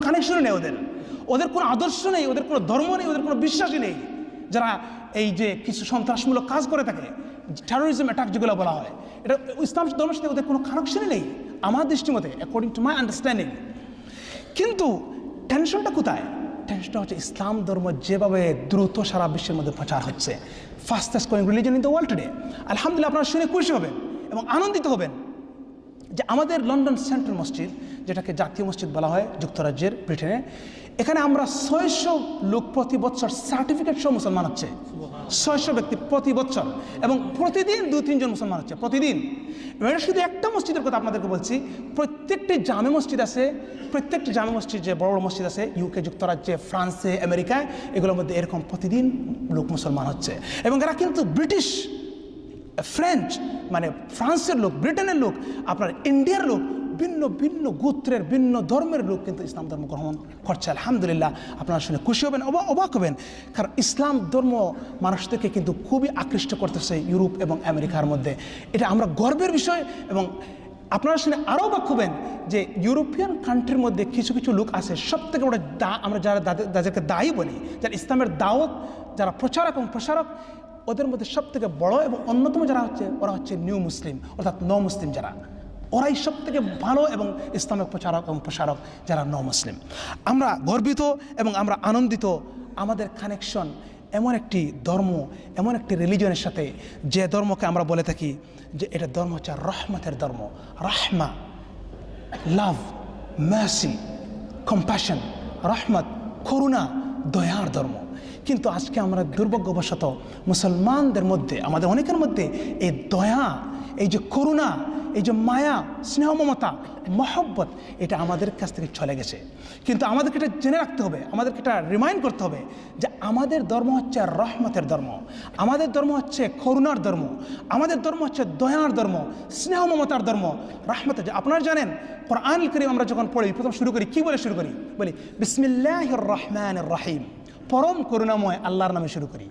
কানেকশনই নেই, ওদের কোনো আদর্শ নেই, ওদের কোনো ধর্ম নেই, ওদের কোনো বিশ্বাসই নেই। যারা এই যে কিছু সন্ত্রাসমূলক কাজ করে থাকে, টেরোরিজম অ্যাটাক যেগুলো বলা হয়, এটা ইসলাম ধর্মের সাথে ওদের কোনো কানেকশনই নেই আমার দৃষ্টিমতে, অ্যাকর্ডিং টু মাই আন্ডারস্ট্যান্ডিং। কিন্তু টেনশনটা কোথায়? টেনশনটা হচ্ছে ইসলাম ধর্ম যেভাবে দ্রুত সারা বিশ্বের মধ্যে প্রচার হচ্ছে, fastest growing religion in the world today. আলহামদুলিল্লাহ, আপনারা শুনে খুশি হবেন এবং আনন্দিত হবেন যে আমাদের লন্ডন সেন্ট্রাল মসজিদ, যেটাকে জাতীয় মসজিদ বলা হয় যুক্তরাজ্যের, ব্রিটেনে, এখানে আমরা 600 লোক প্রতি বছর সার্টিফিকেট সহ মুসলমান হচ্ছে, 600 ব্যক্তি প্রতি বছর, এবং প্রতিদিন 2-3 জন মুসলমান হচ্ছে প্রতিদিন। এটা শুধু একটা মসজিদের কথা আপনাদেরকে বলছি, প্রত্যেকটি জামে মসজিদ আছে, প্রত্যেকটি জামে মসজিদ যে বড় বড় মসজিদ আছে ইউকে, যুক্তরাজ্যে, ফ্রান্সে, আমেরিকায়, এগুলোর মধ্যে এরকম প্রতিদিন লোক মুসলমান হচ্ছে। এবং এরা কিন্তু ব্রিটিশ, ফ্রেঞ্চ, মানে ফ্রান্সের লোক, ব্রিটেনের লোক, আপনার ইন্ডিয়ার লোক, ভিন্ন ভিন্ন গোত্রের, ভিন্ন ধর্মের লোক কিন্তু ইসলাম ধর্ম গ্রহণ করছে। আলহামদুলিল্লাহ, আপনারা শুনে খুশি হবেন, অবাক হবেন, কারণ ইসলাম ধর্ম মানুষদেরকে কিন্তু খুবই আকৃষ্ট করতেছে ইউরোপ এবং আমেরিকার মধ্যে। এটা আমরা গর্বের বিষয়। এবং আপনারা শুনে আরও অবাক হবেন যে ইউরোপিয়ান কান্ট্রির মধ্যে কিছু কিছু লোক আছে, সব থেকে বড় আমরা যাদেরকে দায়ী বলি, যারা ইসলামের দাওয়াত, যারা প্রচারক এবং প্রসারক, ওদের মধ্যে সব থেকে বড় এবং অন্যতম যারা হচ্ছে, ওরা হচ্ছে নিউ মুসলিম, অর্থাৎ ন মুসলিম যারা, ওরাই সব থেকে ভালো এবং ইসলামের প্রচারক এবং প্রসারক যারা ন মুসলিম। আমরা গর্বিত এবং আমরা আনন্দিত, আমাদের কানেকশন এমন একটি ধর্ম, এমন একটি রিলিজনের সাথে, যে ধর্মকে আমরা বলে থাকি যে এটা ধর্ম হচ্ছে রহমতের ধর্ম। রাহমা, লাভ, মার্সি, কম্প্যাশন, রহমত, করুণা, দয়ার ধর্ম। কিন্তু আজকে আমরা দুর্ভাগ্যবশত মুসলমানদের মধ্যে, আমাদের অনেকের মধ্যে এই দয়া, এই যে করুণা, এই যে মায়া, স্নেহ, মমতা, মহব্বত, এটা আমাদের কাছ থেকে চলে গেছে। কিন্তু আমাদেরকে এটা জেনে রাখতে হবে, আমাদেরকে এটা রিমাইন্ড করতে হবে যে আমাদের ধর্ম হচ্ছে রহমতের ধর্ম, আমাদের ধর্ম হচ্ছে করুণার ধর্ম, আমাদের ধর্ম হচ্ছে দয়ার ধর্ম, স্নেহ মমতার ধর্ম, রহমতের। আপনারা জানেন কোরআনুল কারীম আমরা যখন পড়ি, প্রথম শুরু করি, কি বলে শুরু করি? বলি বিসমিল্লাহির রহমানির রহিম, পরম করুণাময় আল্লাহর নামে শুরু করি।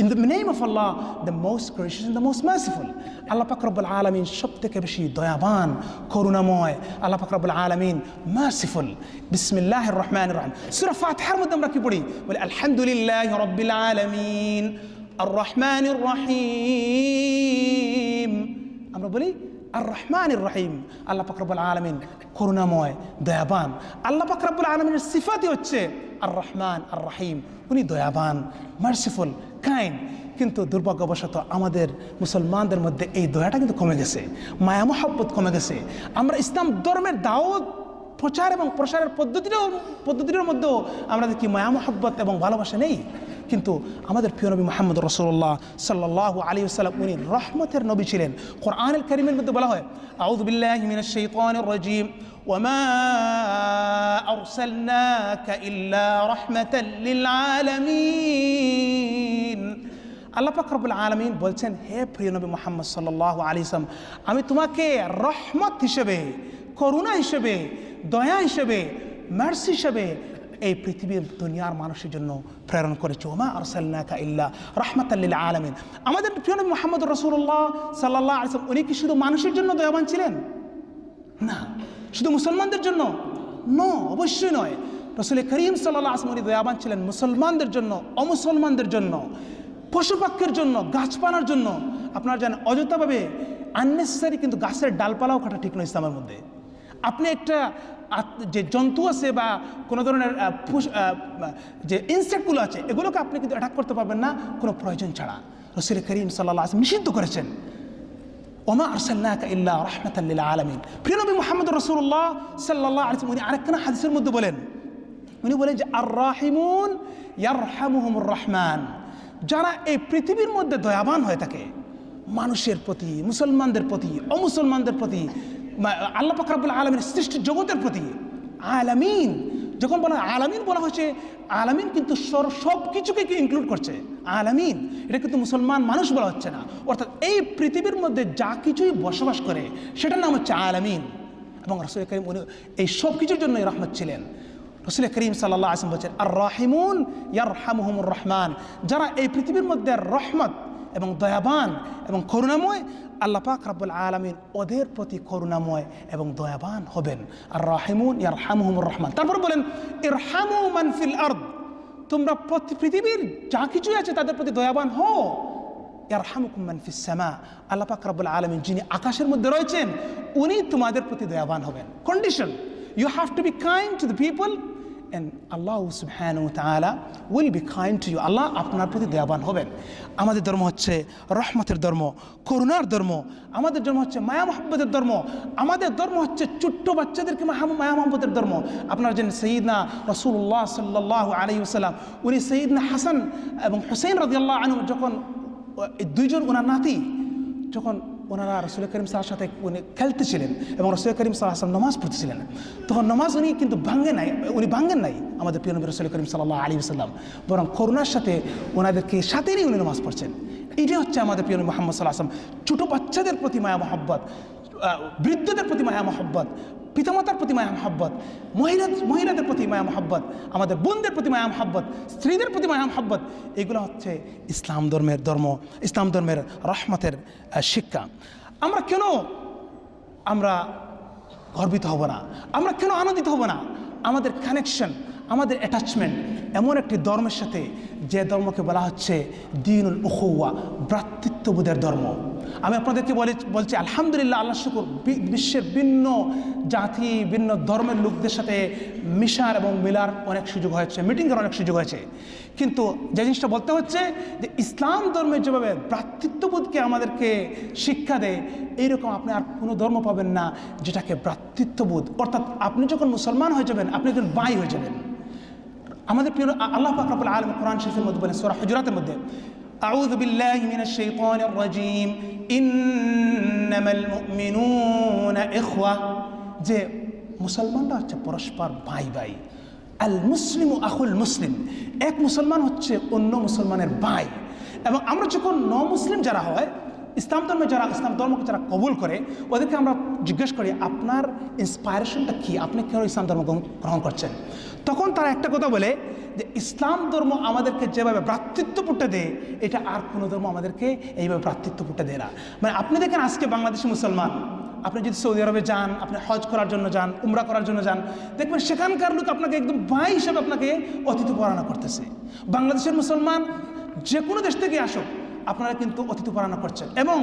In the name of Allah, the most gracious and the most merciful. আল্লাহ পাক রব্বুল আলামিন সবথেকে বেশি দয়াবান, করুণাময়। আল্লাহ পাক রব্বুল আলামিন মার্সিফুল। বিসমিল্লাহির রহমানির রহিম। সূরা ফাতিহার মধ্যে আমরা কি পড়ি? বলি আলহামদুলিল্লাহি রাব্বিল আলামিন আর রহমানির রহিম। আমরা বলি আর রহমানির রহিম। আল্লাহ পাক রব্বুল আলামিন করুণাময়, দয়াবান। আল্লাহ পাক রব্বুল আলামিনের সিফাতই হচ্ছে আর রহমান আর রহিম, উনি দয়াবান, মার্সিফুল, কাইন্ড। কিন্তু দুর্ভাগ্যবশত আমাদের মুসলমানদের মধ্যে এই দয়াটা কিন্তু কমে গেছে, মায়া মহব্বত কমে গেছে। আমরা ইসলাম ধর্মের দাওয়াত, প্রচার এবং প্রসারের পদ্ধতির মধ্যেও আমরা দেখি মায়া মহব্বত এবং ভালোবাসা নেই। কিন্তু আমাদের প্রিয় নবী মুহাম্মদ রাসূলুল্লাহ সাল্লাল্লাহু আলাইহি ওয়াসাল্লাম, উনি রহমতের নবী ছিলেন। কোরআনুল কারীমের মধ্যে বলা হয় আউযু বিল্লাহি মিনাশ শাইতানির রাজীম ওয়ামা আরসালনাকা ইল্লা রাহমাতাল লিল আলামিন। আল্লাহ পাক রব্বুল আলামিন বলছেন, হে প্রিয় নবী মুহাম্মদ সাল্লাল্লাহু আলাইহি ওয়াসাল্লাম, আমি তোমাকে রহমত হিসেবে, করুণা হিসেবে, দয়া হিসেবে, মার্সি হিসেবে এই পৃথিবীর দুনিয়ার মানুষের জন্য প্রেরণ করেছি। ওমা আরসালনাকা ইল্লা রাহমাতাল লিল আলামিন। আমাদের প্রিয় নবী মুহাম্মদ রাসূলুল্লাহ সাল্লাল্লাহু আলাইহি ওয়াসাল্লাম, উনি কি শুধু মানুষের জন্য দয়াবান ছিলেন? না। শুধু মুসলমানদের জন্য? নো, অবশ্যই নয়। রাসূল করিম সাল্লাল্লাহু আলাইহি ওয়াসাল্লাম উনি দয়াবান ছিলেন মুসলমানদের জন্য, অমুসলমানদের জন্য, পশু পাখির জন্য, গাছপালার জন্য। আপনারা জানেন অযথাভাবে আননেসেসারি কিন্তু গাছের ডালপালাও কাটা ঠিক নয় ইসলামের মধ্যে। আপনি একটা যে জন্তু আছে বা কোনো ধরনের যে ইনসেক্টগুলো আছে, এগুলোকে আপনি কিন্তু অ্যাটাক করতে পারবেন না কোনো প্রয়োজন ছাড়া। রাসূল করিম সাল্লাল্লাহু আলাইহি ওয়াসাল্লাম নিষিদ্ধ করেছেন, ওমা আরসালনাকা ইল্লা রাহমাতাল লিল আলামিন। প্রিয় নবী মুহাম্মদ রাসূলুল্লাহ সাল্লাল্লাহু আলাইহি ওয়াসাল্লাম উনি আরেকখানা হাদিসের মধ্যে বলেন, উনি বলেন যে আর রাহিমুন ইয়ারহামুহুমুর রহমান। যারা এই পৃথিবীর মধ্যে দয়াবান হয়ে থাকে মানুষের প্রতি, মুসলমানদের প্রতি, অমুসলমানদের প্রতি, আল্লাহ পাক রব্বুল আলামিনের সৃষ্টি জগতের প্রতি, আলামিন যখন বলা আলামিন বলা হয়েছে, আলামিন কিন্তু সব কিছুকে ইনক্লুড করছে। আলামিন এটা কিন্তু মুসলমান মানুষ বলা হচ্ছে না, অর্থাৎ এই পৃথিবীর মধ্যে যা কিছুই বসবাস করে সেটার নাম হচ্ছে আলামিন। এবং রাসূল করিম উনি এই সব কিছুর জন্যই রহমত ছিলেন। রাসূল করিম সাল্লাল্লাহু আলাইহি ওয়াসাল্লাম বলেছেন আর রাহিমুন ইয়ারহামুহুমুর রহমান। যারা এই পৃথিবীর মধ্যে রহমত এবং দয়াবান এবং করুণাময়, আল্লাহ পাক রব্বুল আলামিন ওদের প্রতি করুণাময় এবং দয়াবান হবেন। আর রাহিমুন ইয়ারহামুহুমুর রহমান। তারপর বলেন ইরহামু মান ফিল আরদ, তোমরা পৃথিবীর যা কিছু আছে তাদের প্রতি দয়াবান হও। ইয়ারহামুকুম মান ফিস সামা, আল্লাহ পাক রব্বুল আলামিন যিনি আকাশের মধ্যে রয়েছেন উনি তোমাদের প্রতি দয়াবান হবেন। Condition, you have to be kind to the people and Allah subhanahu wa ta'ala will be kind to you. আল্লাহ আপনার প্রতি দয়াবান হবেন। আমাদের ধর্ম হচ্ছে রহমতের ধর্ম, করুণার ধর্ম। আমাদের ধর্ম হচ্ছে মায়া মহব্বতের ধর্ম। আমাদের ধর্ম হচ্ছে ছোট্ট বাচ্চাদেরকে মায়া মহব্বতের ধর্ম। আপনারা জানেন সৈয়দনা রাসূলুল্লাহ সাল্লাল্লাহু আলাইহি ওয়াসাল্লাম উনি সৈয়দনা হাসান এবং হুসাইন রাদিয়াল্লাহু আনহু যখন দুইজন ওনার নাতি যখন ওনারা রসুল করিম সাল্লাল্লাহু সাথে উনি খেলতেছিলেন এবং রসুল করিম সাল্লাল্লাহু আলাইহি ওয়াসাল্লাম নামাজ পড়তেছিলেন, তখন নামাজ উনি কিন্তু ভাঙেন নাই আমাদের প্রিয় নবী রসুল করিম সাল্লাল্লাহু আলাইহি ওয়াসাল্লাম, বরং করুণার সাথে ওনাদেরকে সাথে নিয়ে উনি নামাজ পড়ছেন। এটাই হচ্ছে আমাদের প্রিয় নবী মুহাম্মদ সাল্লাল্লাহু আলাইহি ওয়াসাল্লাম। ছোটো বাচ্চাদের প্রতি মায়া মহব্বত, বৃদ্ধদের প্রতি মায়া মহব্বত, পিতামাতার প্রতি মায়া মহব্বত, মহিলাদের প্রতি মায়া মহব্বত, আমাদের বোনদের প্রতি মায়া মহব্বত, স্ত্রীদের প্রতি মায়া মহব্বত, এগুলো হচ্ছে ইসলাম ধর্মের রহমতের শিক্ষা। আমরা কেন গর্বিত হব না? আমরা কেন আনন্দিত হব না? আমাদের কানেকশন, আমাদের অ্যাটাচমেন্ট এমন একটি ধর্মের সাথে যে ধর্মকে বলা হচ্ছে দ্বীনুল উখুওয়া, ভ্রাতৃত্ববোধের ধর্ম। আমি আপনাদেরকে বলছি আলহামদুলিল্লাহ, আল্লাহ শুকর, বিশ্বের ভিন্ন জাতি ভিন্ন ধর্মের লোকদের সাথে মিশার এবং মিলার অনেক সুযোগ হয়েছে, মিটিং করার অনেক সুযোগ হয়েছে। কিন্তু যে জিনিসটা বলতে হচ্ছে যে ইসলাম ধর্মের যেভাবে ভ্রাতৃত্ববোধকে আমাদেরকে শিক্ষা দেয়, এইরকম আপনি আর কোনো ধর্ম পাবেন না যেটাকে ভ্রাতৃত্ববোধ, অর্থাৎ আপনি যখন মুসলমান হয়ে যাবেন আপনি একজন ভাই হয়ে যাবেন। আমাদের প্রিয় আল্লাহ পাক রব্বুল আলামিন কোরআন শরীফের মধ্যে বলেন সূরা হুজুরাতের মধ্যে, আউযু বিল্লাহি মিনাশ শাইতানির রাজীম, ইন্নামাল মুমিনুনা ইখওয়া, যে মুসলমানরা হচ্ছে পরস্পর ভাই ভাই। আল মুসলিমু আখুল মুসলিম, এক মুসলমান হচ্ছে অন্য মুসলমানের ভাই। এবং আমরা যখন মুসলিম যারা হয়, ইসলাম ধর্মকে যারা কবুল করে, ওদেরকে আমরা জিজ্ঞেস করি আপনার ইন্সপায়ারেশনটা কী, আপনি কেন ইসলাম ধর্ম গ্রহণ করছেন? তখন তারা একটা কথা বলে যে ইসলাম ধর্ম আমাদেরকে যেভাবে ভ্রাতৃত্ববোধটা দেয়, এটা আর কোনো ধর্ম আমাদেরকে এইভাবে ভ্রাতৃত্ববোধটা দেয় না। মানে আপনি দেখেন আজকে বাংলাদেশি মুসলমান, আপনি যদি সৌদি আরবে যান, আপনি হজ করার জন্য যান, উমরা করার জন্য যান, দেখবেন সেখানকার লোক আপনাকে একদম ভাই হিসাবে আপনাকে অতিথি পরায়ণ করতেছে। বাংলাদেশের মুসলমান যে কোনো দেশ থেকে আসুক, আপনারা কিন্তু অতিথি পরায়ণ করছেন। এবং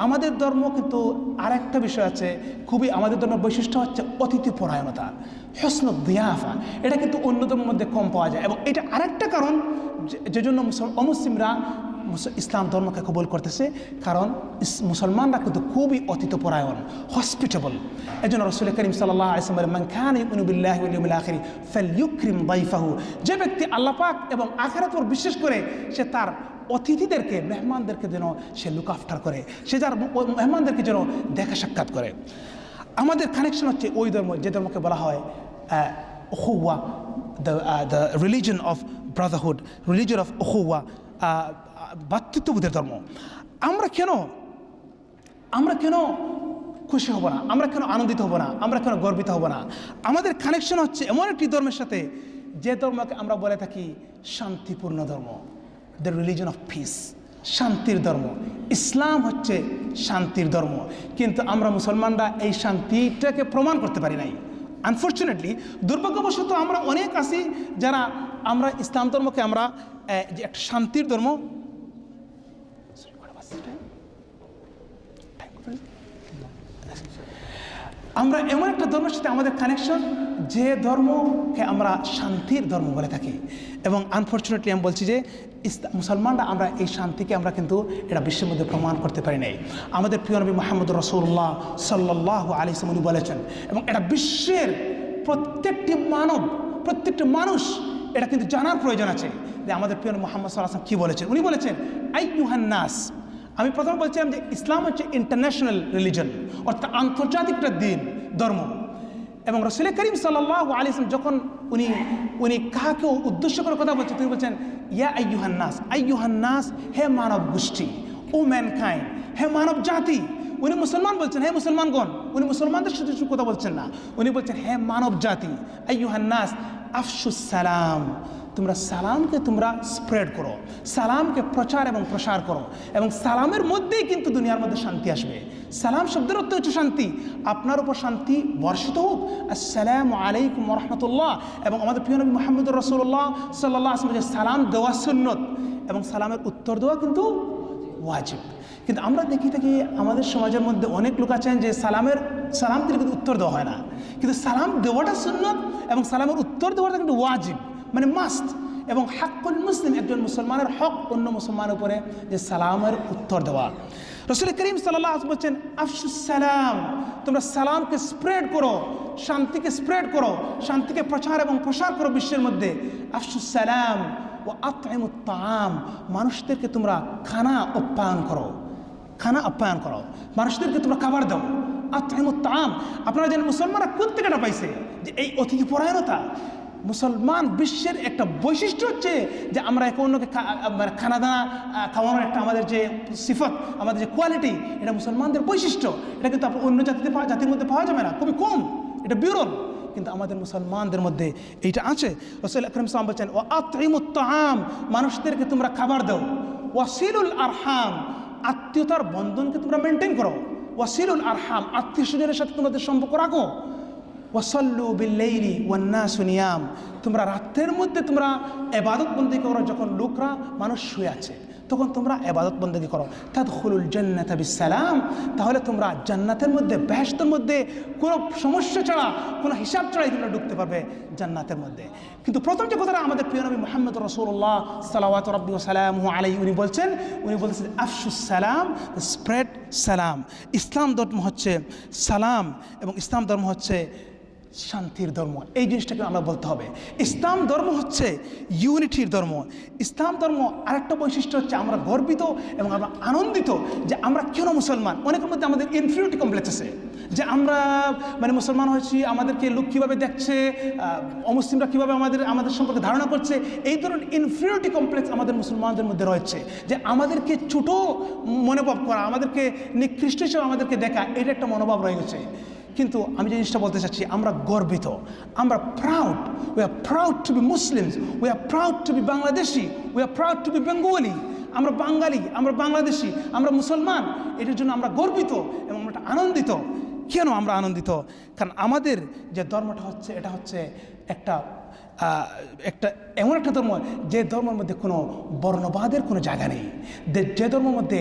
আমাদের ধর্ম কিন্তু আরেকটা বিষয় আছে, খুবই আমাদের ধর্মের বৈশিষ্ট্য হচ্ছে অতিথি পরায়ণতা, হসন দিয়াফা। এটা কিন্তু অন্য ধর্মের মধ্যে কম পাওয়া যায়। এবং এটা আরেকটা কারণ যে জন্য অমুসলিমরা ইসলাম ধর্মকে কবুল করতেছে, কারণ মুসলমানরা কিন্তু খুবই অতিথিপরায়ণ, হসপিটেবল। এই জন্য রাসূল করিম সাল্লাল্লাহু আলাইহি ওয়াসাল্লাম বলেন, মান কানা ইউমিনু বিল্লাহি ওয়াল ইয়াউমিল আখির ফালইউকরিম দাইফাহু, যে ব্যক্তি আল্লাহ পাক এবং আখিরাত পর বিশ্বাস করে, সে তার অতিথিদেরকে, মেহমানদেরকে যেন সে লুক আফটার করে, সে যার মেহমানদেরকে যেন দেখা সাক্ষাৎ করে। আমাদের কানেকশন হচ্ছে ওই ধর্ম যে ধর্মকে বলা হয় উখুওয়া, the religion of brotherhood, religion of উখুওয়া, ভ্রাতৃত্ববোধের ধর্ম। আমরা কেন খুশি হব না? আমরা কেন আনন্দিত হব না? আমরা কেন গর্বিত হব না? আমাদের কানেকশন হচ্ছে এমন একটি ধর্মের সাথে যে ধর্মকে আমরা বলে থাকি শান্তিপূর্ণ ধর্ম, দ্য রিলিজন অফ পিস, শান্তির ধর্ম। ইসলাম হচ্ছে শান্তির ধর্ম, কিন্তু আমরা মুসলমানরা এই শান্তিটাকে প্রমাণ করতে পারি নাই। আনফর্চুনেটলি, দুর্ভাগ্যবশত আমরা অনেক আছি যারা আমরা ইসলাম ধর্মকে আমরা যে একটা শান্তির ধর্ম, আমরা এমন একটা ধর্মের সাথে আমাদের কানেকশন যে ধর্মকে আমরা শান্তির ধর্ম বলে থাকি। এবং আনফর্চুনেটলি আমি বলছি যে মুসলমানরা আমরা এই শান্তিকে আমরা কিন্তু এটা বিশ্বের মধ্যে প্রমাণ করতে পারি নাই। আমাদের প্রিয় নবী মুহাম্মদ রাসূলুল্লাহ সাল্লাল্লাহু আলাইহি ওয়াসাল্লাম বলেছেন, এবং এটা বিশ্বের প্রত্যেকটি মানুষ এটা কিন্তু জানার প্রয়োজন আছে যে আমাদের প্রিয় নবী মুহাম্মদ সাল্লাল্লাহু আলাইহি ওয়াসাল্লাম কী বলেছেন। উনি বলেছেন, আইয়ুহান নাস, আমি প্রথমে বলছিলাম যে ইসলাম হচ্ছে ইন্টারন্যাশনাল রিলিজন, অর্থাৎ আন্তর্জাতিক একটা ধর্ম। এবং রাসূল করিম সাল্লাল্লাহু আলাইহি ওয়াসাল্লাম যখন উনি কাহাকে উদ্দেশ্য করে কথা বলছেন, তিনি বলছেন ইয়া আইয়ুহান নাস, হে মানব গোষ্ঠী, ও ম্যানকাইন্ড, হে মানব জাতি। উনি মুসলমান বলছেন, হে মুসলমানগণ। উনি মুসলমানদের সাথে কথা বলছেন না, উনি বলছেন হে মানব জাতি। আইয়ুহান নাস আফশুস সালাম, তোমরা সালামকে তোমরা স্প্রেড করো, সালামকে প্রচার এবং প্রসার করো, এবং সালামের মধ্যেই কিন্তু দুনিয়ার মধ্যে শান্তি আসবে। সালাম শব্দের অর্থ হচ্ছে শান্তি। আপনার উপর শান্তি বর্ষিত হোক, আসসালামু আলাইকুম ওয়া রাহমাতুল্লাহ। এবং আমাদের প্রিয় নবী মুহাম্মদুর রাসূলুল্লাহ সাল্লাল্লাহু আলাইহি ওয়াসাল্লাম যে সালাম দেওয়া সুন্নত এবং সালামের উত্তর দেওয়া কিন্তু ওয়াজিব। কিন্তু আমরা দেখি থাকি আমাদের সমাজের মধ্যে অনেক লোক আছেন যে সালাম দিলে কিন্তু উত্তর দেওয়া হয় না, কিন্তু সালাম দেওয়াটা সুন্নত এবং সালামের উত্তর দেওয়াটা কিন্তু ওয়াজিব, মানে মাস্ট। এবং হাক্কুল মুসলিম, একজন মুসলমানের হক অন্য মুসলমানের উপরে যে সালামের উত্তর দেওয়া। রাসূল করিম সাল্লাল্লাহু আলাইহি ওয়াসাল্লাম বলছেন, আফশুস সালাম, তোমরা সালামকে স্প্রেড করো, শান্তিকে স্প্রেড করো, শান্তিকে প্রচার এবং প্রসার করো বিশ্বের মধ্যে। আফশুস সালাম ও আতইমুত তাআম, মানুষদেরকে তোমরা খানা আপ্যায়ন করো, খানা আপ্যায়ন করো, মানুষদেরকে তোমরা খাবার দাও। আতইমুত তাআম, আপনারা জানেন মুসলমানরা কোত্থেকে এটা পাইছে যে এই অতিথি পরায়ণতা? মুসলমান বিশ্বের একটা বৈশিষ্ট্য হচ্ছে যে আমরা একে অন্যকে মানে খানা দানা খাওয়ানোর একটা আমাদের যে সিফত, আমাদের যে কোয়ালিটি, এটা মুসলমানদের বৈশিষ্ট্য। এটা কিন্তু অন্য জাতির মধ্যে পাওয়া যাবে না, খুবই কম, এটা বিরল। কিন্তু আমাদের মুসলমানদের মধ্যে এইটা আছে। রাসূল আকরাম সাল্লাল্লাহু আলাইহি ওয়াসাল্লাম বলছেন, ওয়া আতইমুত তাআম, মানুষদেরকে তোমরা খাবার দাও। ওয়াসিলুল আরহাম, আত্মীয়তার বন্ধনকে তোমরা মেনটেন করো। ওয়াসিলুল আরহাম, আত্মীয় স্বজনের সাথে তোমাদের সম্পর্ক রাখো। ওয়াসাল্লু বিল্লাইলি ওয়ান নাসু নিয়াম, তোমরা রাতের মধ্যে তোমরা ইবাদত বন্দেগী করো, যখন লোকরা মানুষ শুয়ে আছে তখন তোমরা ইবাদত বন্দেগী করো। তাদখুলুল জান্নাতা বিসসালাম, তাহলে তোমরা জান্নাতের মধ্যে, বেহেশতের মধ্যে কোনো সমস্যা ছাড়া, কোনো হিসাব ছাড়াই তোমরা ঢুকতে পারবে জান্নাতের মধ্যে। কিন্তু প্রথম যে কথাটা আমাদের প্রিয় নবী মুহাম্মদ রাসূলুল্লাহ সাল্লাল্লাহু রাব্বি ওয়া সালামুহু আলাইহি উনি বলছেন আফশুস সালাম, স্প্রেড সালাম। ইসলাম ধর্ম হচ্ছে সালাম এবং ইসলাম ধর্ম হচ্ছে শান্তির ধর্ম। এই জিনিসটাকে আমরা বলতে হবে। ইসলাম ধর্ম হচ্ছে ইউনিটির ধর্ম। ইসলাম ধর্ম আরেকটা বৈশিষ্ট্য হচ্ছে আমরা গর্বিত এবং আমরা আনন্দিত যে আমরা কেন মুসলমান। অনেকের মধ্যে আমাদের ইনফিরিয়রিটি কমপ্লেক্স আছে যে আমরা মানে মুসলমান হয়েছি, আমাদেরকে লোক কীভাবে দেখছে, অমুসলিমরা কীভাবে আমাদের সম্পর্কে ধারণা করছে, এই ধরনের ইনফিরিয়রিটি কমপ্লেক্স আমাদের মুসলমানদের মধ্যে রয়েছে, যে আমাদেরকে ছোটো মনোভাব করা, আমাদেরকে নিকৃষ্ট হিসেবে আমাদেরকে দেখা, এটা একটা মনোভাব রয়ে গেছে। কিন্তু আমি যে জিনিসটা বলতে চাচ্ছি, আমরা গর্বিত, আমরা proud, we are proud to be Muslims, we are proud to be Bangladeshi, we are proud to be Bengali. আমরা বাঙালি, আমরা বাংলাদেশি, আমরা মুসলমান, এটার জন্য আমরা গর্বিত এবং আমরা আনন্দিত। কেন আমরা আনন্দিত? কারণ আমাদের যে ধর্মটা হচ্ছে, এটা হচ্ছে একটা এমন একটা ধর্ম যে ধর্মের মধ্যে কোনো বর্ণবাদের কোনো জায়গা নেই, যে ধর্মের মধ্যে